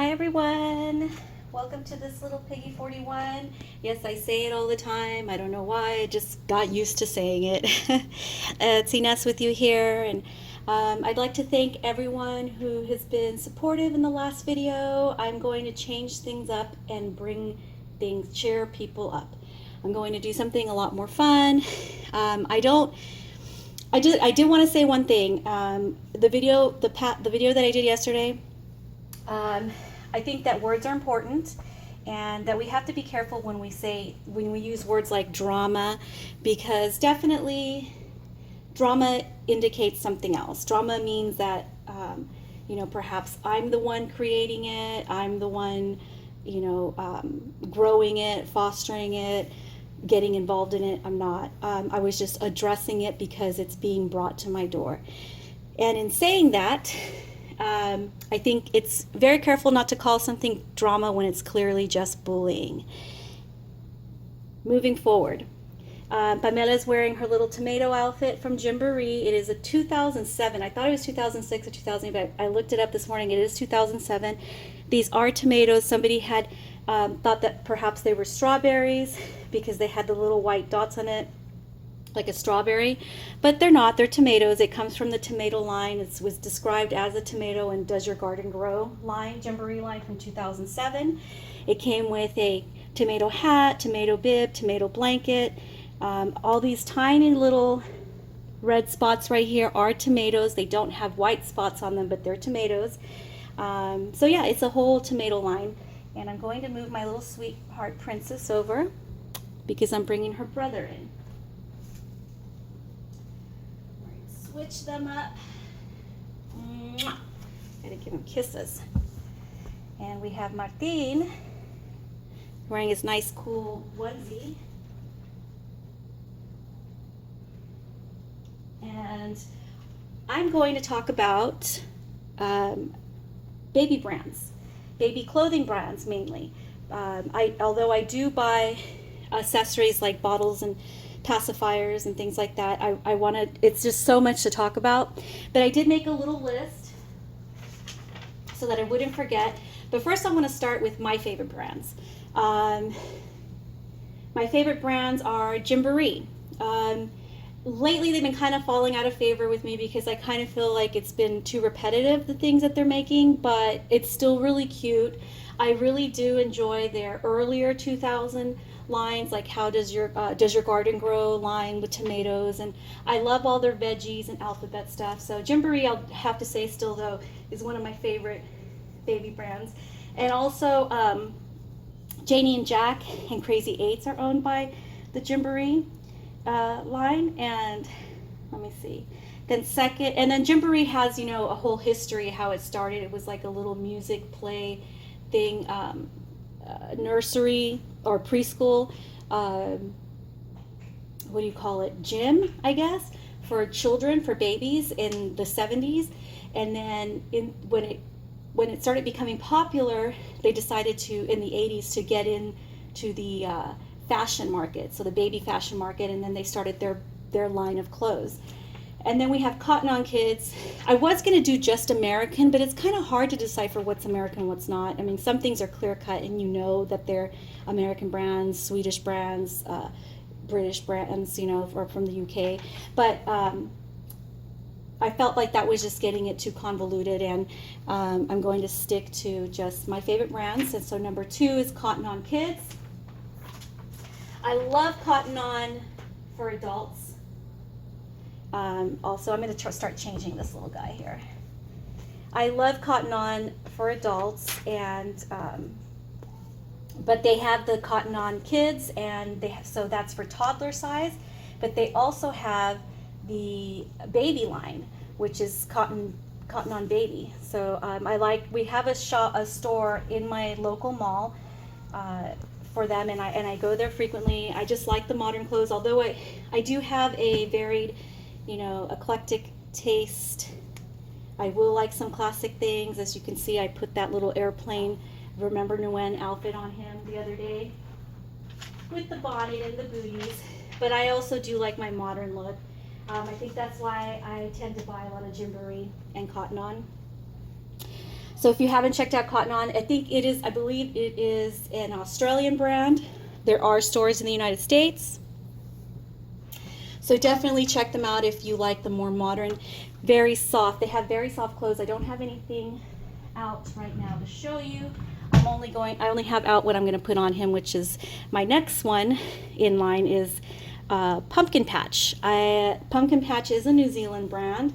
Hi everyone, welcome to this little Piggy 41. Yes, I say it all the time. I don't know why, I just got used to saying it. It's Ines with you here, and I'd like to thank everyone who has been supportive in the last video. I'm going to change things up and cheer people up. I'm going to do something a lot more fun. I did want to say one thing. The video that I did yesterday, I think that words are important and that we have to be careful when we use words like drama, because definitely drama indicates something else. Drama means that, perhaps I'm the one creating it, I'm the one, growing it, fostering it, getting involved in it. I'm not. I was just addressing it because it's being brought to my door. And in saying that, I think it's very careful not to call something drama when it's clearly just bullying. Moving forward, Pamela's wearing her little tomato outfit from Gymboree. It is a 2007. I thought it was 2006 or 2000, but I looked it up this morning. It is 2007. These are tomatoes. Somebody had thought that perhaps they were strawberries because they had the little white dots on it, like a strawberry, but they're not. They're tomatoes. It comes from the tomato line. It was described as a tomato in Does Your Garden Grow line, Gymboree line from 2007. It came with a tomato hat, tomato bib, tomato blanket. All these tiny little red spots right here are tomatoes. They don't have white spots on them, but they're tomatoes. So yeah, it's a whole tomato line. And I'm going to move my little sweetheart princess over because I'm bringing her brother in. Switch them up. Mwah. Gotta give him kisses. And we have Martin wearing his nice cool onesie. And I'm going to talk about baby brands, baby clothing brands mainly. Although I do buy accessories like bottles and pacifiers and things like that, it's just so much to talk about. But I did make a little list so that I wouldn't forget. But first I want to start with my favorite brands. My favorite brands are Gymboree. Lately they've been kind of falling out of favor with me because I kind of feel like it's been too repetitive, the things that they're making, but it's still really cute. I really do enjoy their earlier 2000 lines, like How Does Your Garden Grow line with tomatoes, and I love all their veggies and alphabet stuff. So Gymboree, I'll have to say still though, is one of my favorite baby brands. And also Janie and Jack and Crazy Eights are owned by the Gymboree line. And let me see, then Gymboree has, a whole history how it started. It was like a little music play thing, nursery or preschool, what do you call it, gym, I guess, for children, for babies in the 70s. And then when it started becoming popular, they decided to, in the 80s, to get into the fashion market, so the baby fashion market, and then they started their line of clothes. And then we have Cotton On Kids. I was going to do just American, but it's kind of hard to decipher what's American and what's not. I mean, some things are clear cut and you know that they're American brands, Swedish brands, British brands, or from the UK. But I felt like that was just getting it too convoluted, and I'm going to stick to just my favorite brands. And so number 2 is Cotton On Kids. I love Cotton On for adults. Also, I'm going to start changing this little guy here. I love Cotton On for adults, and but they have the Cotton On Kids, and so that's for toddler size. But they also have the baby line, which is Cotton On Baby. So we have a store in my local mall for them, and I go there frequently. I just like the modern clothes, although I do have a varied, eclectic taste. I will like some classic things. As you can see, I put that little airplane Remember Nguyen outfit on him the other day with the bonnet and the booties. But I also do like my modern look. I think that's why I tend to buy a lot of Gymboree and Cotton On. So if you haven't checked out Cotton On, I believe it is an Australian brand. There are stores in the United States. So definitely check them out if you like the more modern, very soft. They have very soft clothes. I don't have anything out right now to show you. I only have out what I'm going to put on him, which is my next one in line is Pumpkin Patch. Pumpkin Patch is a New Zealand brand,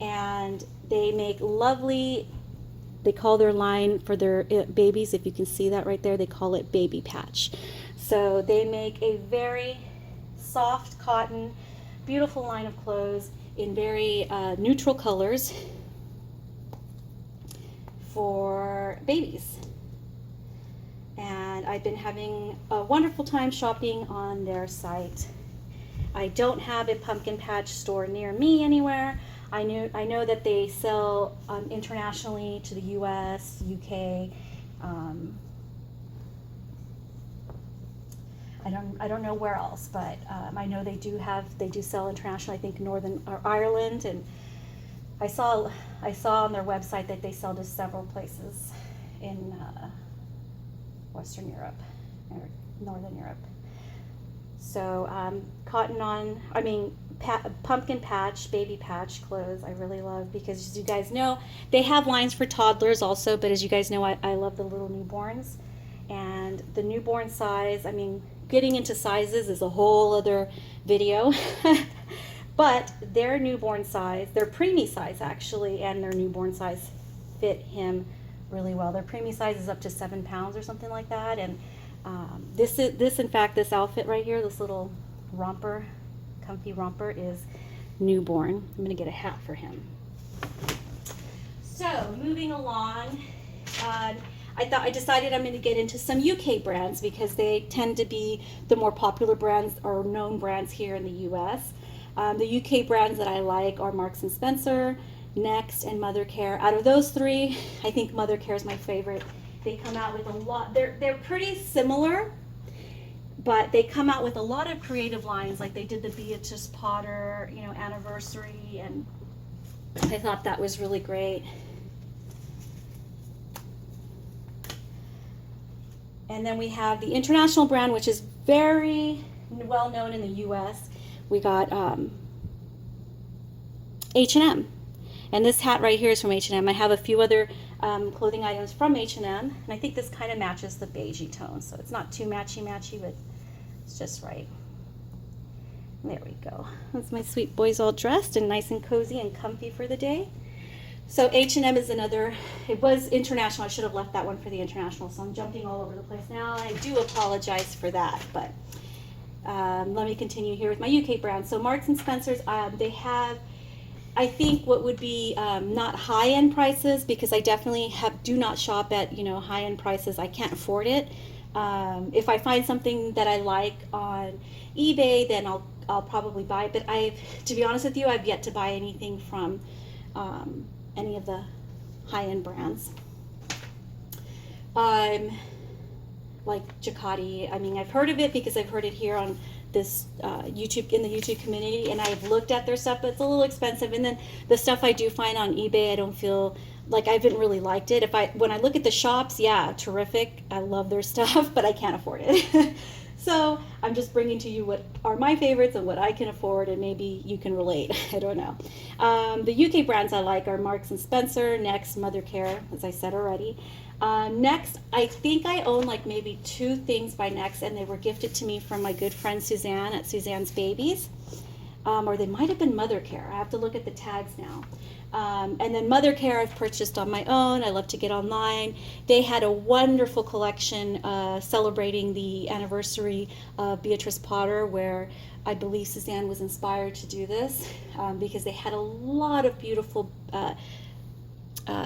and they make lovely, they call their line for their babies, if you can see that right there, they call it Baby Patch. So they make a very soft cotton, beautiful line of clothes in very neutral colors for babies. And I've been having a wonderful time shopping on their site. I don't have a Pumpkin Patch store near me anywhere. I know that they sell internationally to the US, UK. I don't know where else, but I know they do sell internationally. I think Northern Ireland, and I saw on their website that they sell to several places in Western Europe or Northern Europe. So Pumpkin Patch, Baby Patch clothes I really love, because as you guys know, they have lines for toddlers also, but as you guys know, I love the little newborns. And the newborn size, I mean, getting into sizes is a whole other video. But their newborn size, their preemie size actually, and their newborn size fit him really well. Their preemie size is up to 7 pounds or something like that. And in fact, this outfit right here, this little romper, comfy romper, is newborn. I'm gonna get a hat for him. So moving along, I decided I'm going to get into some UK brands because they tend to be the more popular brands or known brands here in the US. The UK brands that I like are Marks and Spencer, Next, and Mother Care. Out of those three, I think Mother Care is my favorite. They come out with a lot. They're pretty similar, but they come out with a lot of creative lines. Like they did the Beatrice Potter, anniversary, and I thought that was really great. And then we have the international brand, which is very well known in the US. We got H&M. And this hat right here is from H&M. I have a few other clothing items from H&M. And I think this kind of matches the beigey tone. So it's not too matchy-matchy, but it's just right. There we go. That's my sweet boys all dressed and nice and cozy and comfy for the day. So H&M is another, it was international. I should have left that one for the international, so I'm jumping all over the place now. I do apologize for that, but let me continue here with my UK brand. So Marks and Spencer's, they have, I think, what would be not high-end prices, because I definitely do not shop at high-end prices. I can't afford it. If I find something that I like on eBay, then I'll probably buy it. But to be honest with you, I've yet to buy anything from any of the high-end brands. Like Jacquardi, I mean, I've heard of it because I've heard it here on this in the YouTube community, and I've looked at their stuff, but it's a little expensive. And then the stuff I do find on eBay, I don't feel like I haven't really liked it. When I look at the shops, yeah, terrific. I love their stuff, but I can't afford it. So I'm just bringing to you what are my favorites and what I can afford, and maybe you can relate. I don't know. The UK brands I like are Marks and Spencer, Next, Mother Care, as I said already. Next, I think I own like maybe 2 things by Next, and they were gifted to me from my good friend Suzanne at Suzanne's Babies. Or they might have been Mother Care. I have to look at the tags now. And then Mother Care I've purchased on my own. I love to get online. They had a wonderful collection celebrating the anniversary of Beatrice Potter, where I believe Suzanne was inspired to do this because they had a lot of beautiful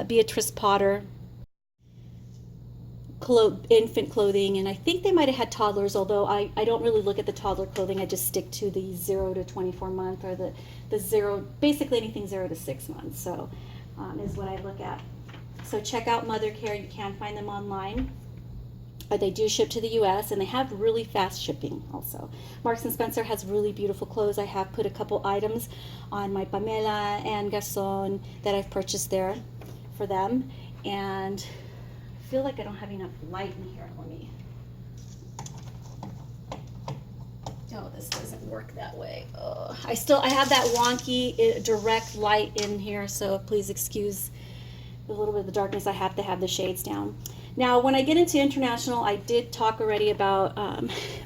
Beatrice Potter infant clothing, and I think they might have had toddlers, although I don't really look at the toddler clothing. I just stick to the 0 to 24 month, or the 0, basically anything 0 to 6 months, so is what I look at. So check out Mother Care. You can find them online. They do ship to the US, and they have really fast shipping also. Marks and Spencer has really beautiful clothes. I have put a couple items on my Pamela and Garçon that I've purchased there for them. and I feel like I don't have enough light in here. Let me. Oh, this doesn't work that way. Oh, I have that wonky direct light in here, so please excuse a little bit of the darkness. I have to have the shades down. Now, when I get into international, I did talk already about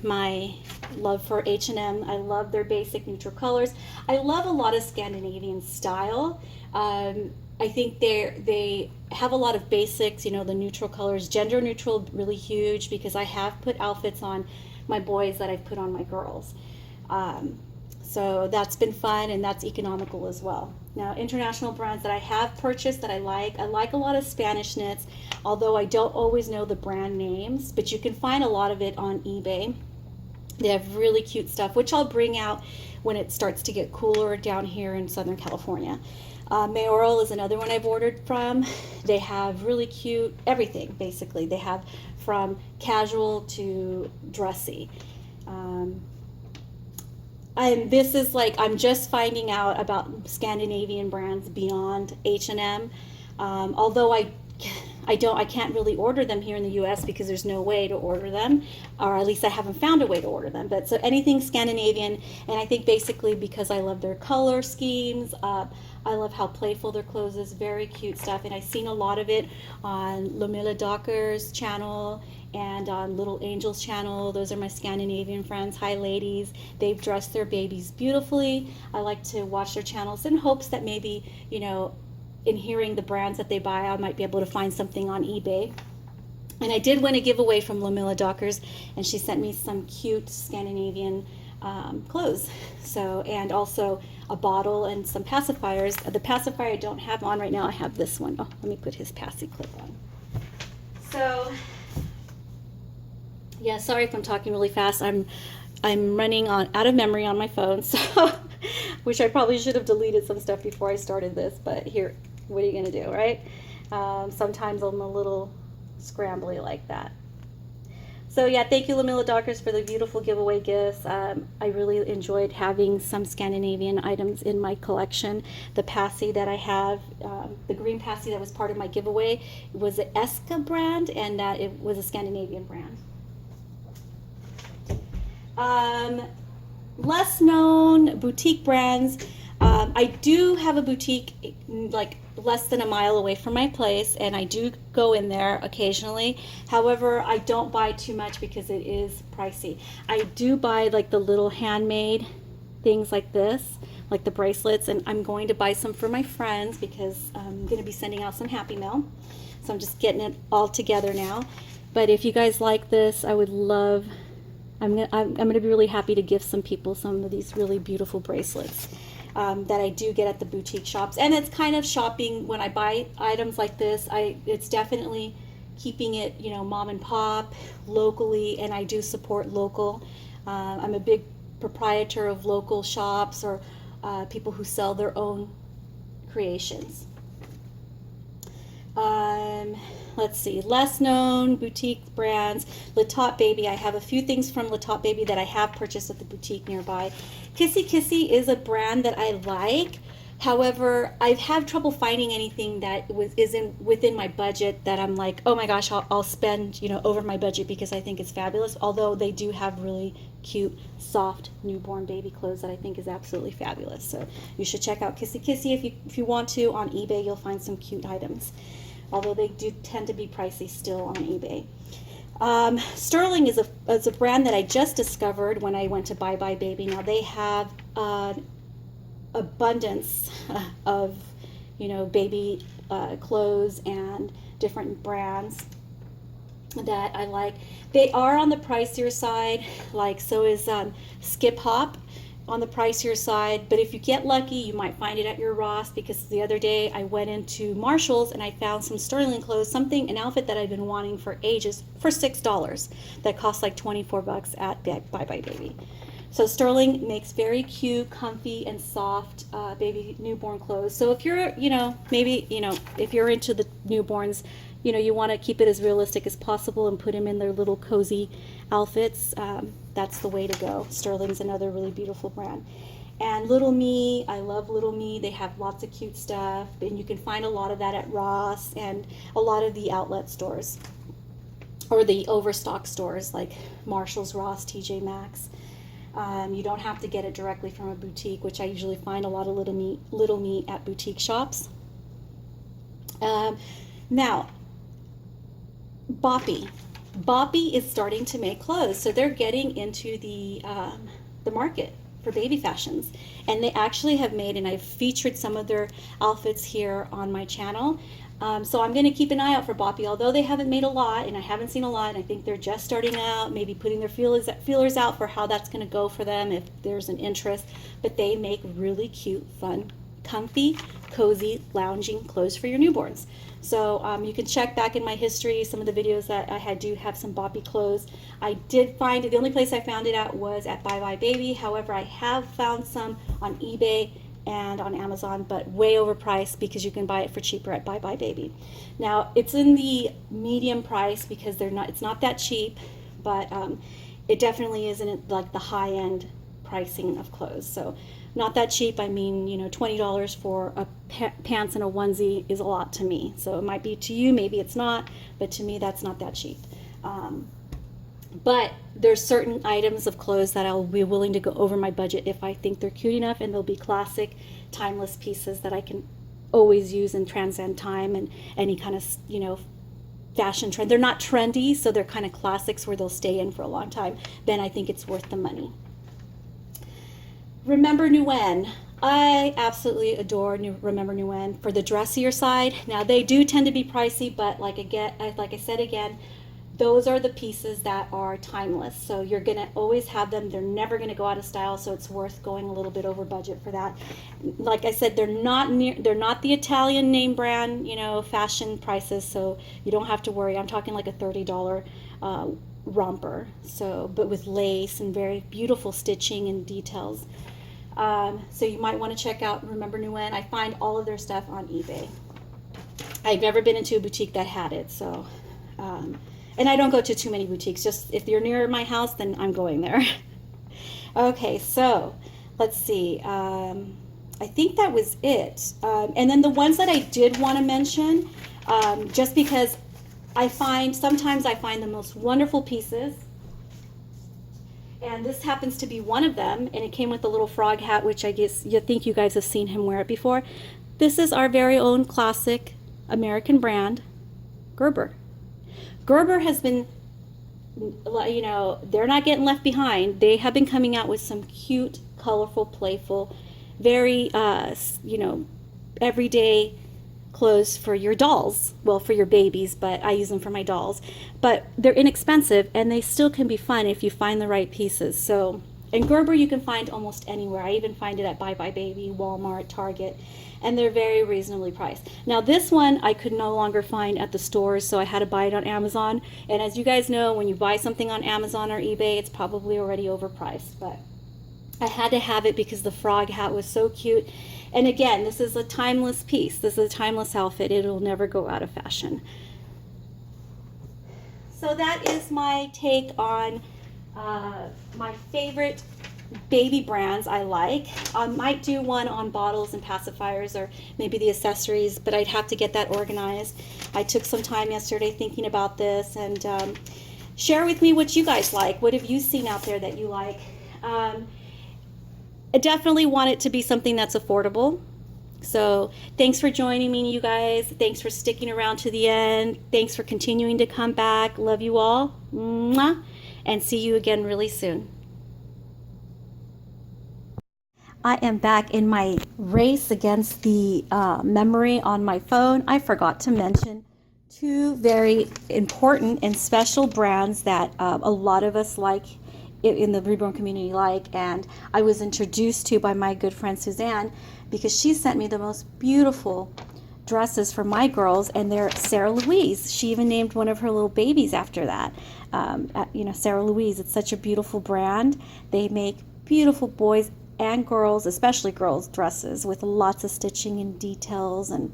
my love for H&M. I love their basic neutral colors. I love a lot of Scandinavian style. I think they have a lot of basics, you know, the neutral colors, gender neutral, really huge, because I have put outfits on my boys that I've put on my girls. So that's been fun, and that's economical as well. Now, international brands that I have purchased that I like a lot of Spanish knits, although I don't always know the brand names, but you can find a lot of it on eBay. They have really cute stuff, which I'll bring out when it starts to get cooler down here in Southern California. Mayoral is another one I've ordered from. They have really cute everything, basically. They have from casual to dressy. And this is like, I'm just finding out about Scandinavian brands beyond H&M. Although I can't really order them here in the US because there's no way to order them, or at least I haven't found a way to order them. But so anything Scandinavian, and I think basically because I love their color schemes, I love how playful their clothes is, very cute stuff. And I've seen a lot of it on Lumilla Docker's channel and on Little Angel's channel. Those are my Scandinavian friends. Hi ladies. They've dressed their babies beautifully. I like to watch their channels in hopes that maybe, you know, in hearing the brands that they buy, I might be able to find something on eBay. And I did win a giveaway from Lumilla Dockers, and she sent me some cute Scandinavian clothes. So, and also a bottle and some pacifiers. The pacifier I don't have on right now. I have this one. Oh, let me put his passy clip on. So, yeah, sorry if I'm talking really fast. I'm running out of memory on my phone, so which I probably should have deleted some stuff before I started this, but here, what are you gonna do, right? Sometimes I'm a little scrambly like that. So yeah, thank you Lumilla Dockers for the beautiful giveaway gifts. I really enjoyed having some Scandinavian items in my collection. The passy that I have, the green passy that was part of my giveaway, was an Eska brand, and it was a Scandinavian brand. Less known boutique brands. I do have a boutique like less than a mile away from my place, and I do go in there occasionally. However, I don't buy too much because it is pricey. I do buy like the little handmade things like this, like the bracelets, and I'm going to buy some for my friends because I'm going to be sending out some Happy Mail. So I'm just getting it all together now. But if you guys like this, I would love, I'm gonna be really happy to gift some people some of these really beautiful bracelets that I do get at the boutique shops. And it's kind of shopping when I buy items like this. It's definitely keeping it, you know, mom and pop, locally, and I do support local. I'm a big proprietor of local shops or people who sell their own creations. Let's see, less known boutique brands. Le Top Baby, I have a few things from Le Top Baby that I have purchased at the boutique nearby. Kissy Kissy is a brand that I like. However, I've had trouble finding anything that isn't within my budget that I'm like, oh my gosh, I'll spend, you know, over my budget because I think it's fabulous. Although they do have really cute, soft newborn baby clothes that I think is absolutely fabulous. So you should check out Kissy Kissy if you want to. On eBay, you'll find some cute items. Although they do tend to be pricey still on eBay. Sterling is a brand that I just discovered when I went to Bye Bye Baby. Now they have abundance of, you know, baby clothes and different brands that I like. They are on the pricier side, like so is Skip Hop on the pricier side, but if you get lucky you might find it at your Ross, because the other day I went into Marshall's and I found some Sterling clothes, an outfit that I've been wanting for ages, for $6 that cost like 24 bucks at Bye Bye Baby. So Sterling makes very cute, comfy, and soft baby newborn clothes. So if you're, you know, maybe, you know, if you're into the newborns, you know, you want to keep it as realistic as possible and put them in their little cozy outfits, that's the way to go. Sterling's another really beautiful brand. And Little Me, I love Little Me. They have lots of cute stuff, and you can find a lot of that at Ross and a lot of the outlet stores or the overstock stores like Marshall's, Ross, TJ Maxx. You don't have to get it directly from a boutique, which I usually find a lot of Little Me at boutique shops. Now, Boppy is starting to make clothes, so they're getting into the market for baby fashions, and they actually have made, and I've featured some of their outfits here on my channel. So I'm going to keep an eye out for Boppy, although they haven't made a lot, and I haven't seen a lot, and I think they're just starting out, maybe putting their feelers out for how that's going to go for them if there's an interest. But they make really cute, fun, comfy, cozy, lounging clothes for your newborns. So you can check back in my history, some of the videos that I had do have some Boppy clothes. I did find it, the only place I found it at was at Bye Bye Baby. However, I have found some on eBay and on Amazon, but way overpriced because you can buy it for cheaper at Bye Bye Baby. Now, it's in the medium price because it's not that cheap, but it definitely isn't like the high-end pricing of clothes. So not that cheap, I mean, you know, $20 for a pants and a onesie is a lot to me. So it might be to you, maybe it's not, but to me that's not that cheap. But there's certain items of clothes that I'll be willing to go over my budget if I think they're cute enough, and they'll be classic, timeless pieces that I can always use and transcend time and any kind of, you know, fashion trend. They're not trendy, so they're kind of classics where they'll stay in for a long time. Then I think it's worth the money. Remember Nguyen. I absolutely adore Remember Nguyen for the dressier side. Now they do tend to be pricey, but like I said again, those are the pieces that are timeless. So you're gonna always have them. They're never gonna go out of style. So it's worth going a little bit over budget for that. Like I said, they're not the Italian name brand, you know, fashion prices. So you don't have to worry. I'm talking like a $30 romper. So, but with lace and very beautiful stitching and details. So you might want to check out Remember Nguyen. I find all of their stuff on eBay. I've never been into a boutique that had it, so and I don't go to too many boutiques. Just if you're near my house, then I'm going there. Okay, so let's see. I think that was it. And then the ones that I did want to mention, just because sometimes I find the most wonderful pieces. And this happens to be one of them, and it came with a little frog hat, which I guess you think you guys have seen him wear it before. This is our very own classic American brand, Gerber. Gerber has been, you know, they're not getting left behind. They have been coming out with some cute, colorful, playful, very, you know, everyday clothes for your dolls. Well, for your babies, but I use them for my dolls. But they're inexpensive, and they still can be fun if you find the right pieces. So, and Gerber you can find almost anywhere. I even find it at Bye Bye Baby, Walmart, Target, and they're very reasonably priced. Now this one I could no longer find at the stores, so I had to buy it on Amazon. And as you guys know, when you buy something on Amazon or eBay, it's probably already overpriced. But I had to have it because the frog hat was so cute. And again, this is a timeless piece. This is a timeless outfit. It'll never go out of fashion. So that is my take on my favorite baby brands I like. I might do one on bottles and pacifiers or maybe the accessories, but I'd have to get that organized. I took some time yesterday thinking about this, and share with me what you guys like. What have you seen out there that you like? I definitely want it to be something that's affordable. So thanks for joining me, you guys. Thanks for sticking around to the end. Thanks for continuing to come back. Love you all. Mwah. And see you again really soon. I am back in my race against the memory on my phone. I forgot to mention two very important and special brands that a lot of us like in the reborn community like, and I was introduced to by my good friend Suzanne because she sent me the most beautiful dresses for my girls, and they're Sarah Louise. She even named one of her little babies after that. You know, Sarah Louise. It's such a beautiful brand. They make beautiful boys and girls, especially girls, dresses with lots of stitching and details. And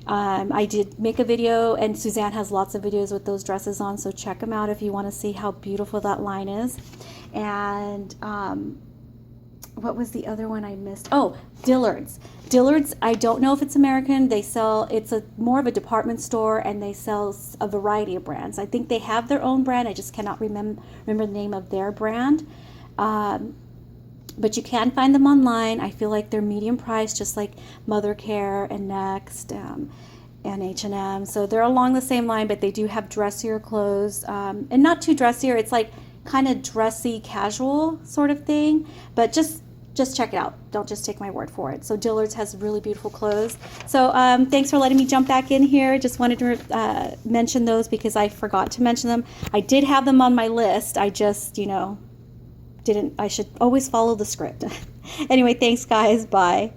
I did make a video, and Suzanne has lots of videos with those dresses on, so check them out if you want to see how beautiful that line is. And what was the other one I missed? Oh, Dillard's. Dillard's, I don't know if it's American. They sell, it's a more of a department store, and they sell a variety of brands. I think they have their own brand. I just cannot remember the name of their brand. But you can find them online. I feel like they're medium priced, just like Mother Care and Next, and H&M. So they're along the same line, but they do have dressier clothes, and not too dressier. It's like kind of dressy, casual sort of thing. But just check it out. Don't just take my word for it. So Dillard's has really beautiful clothes. So thanks for letting me jump back in here. Just wanted to mention those because I forgot to mention them. I did have them on my list. I just, didn't. I should always follow the script. Anyway, thanks guys. Bye.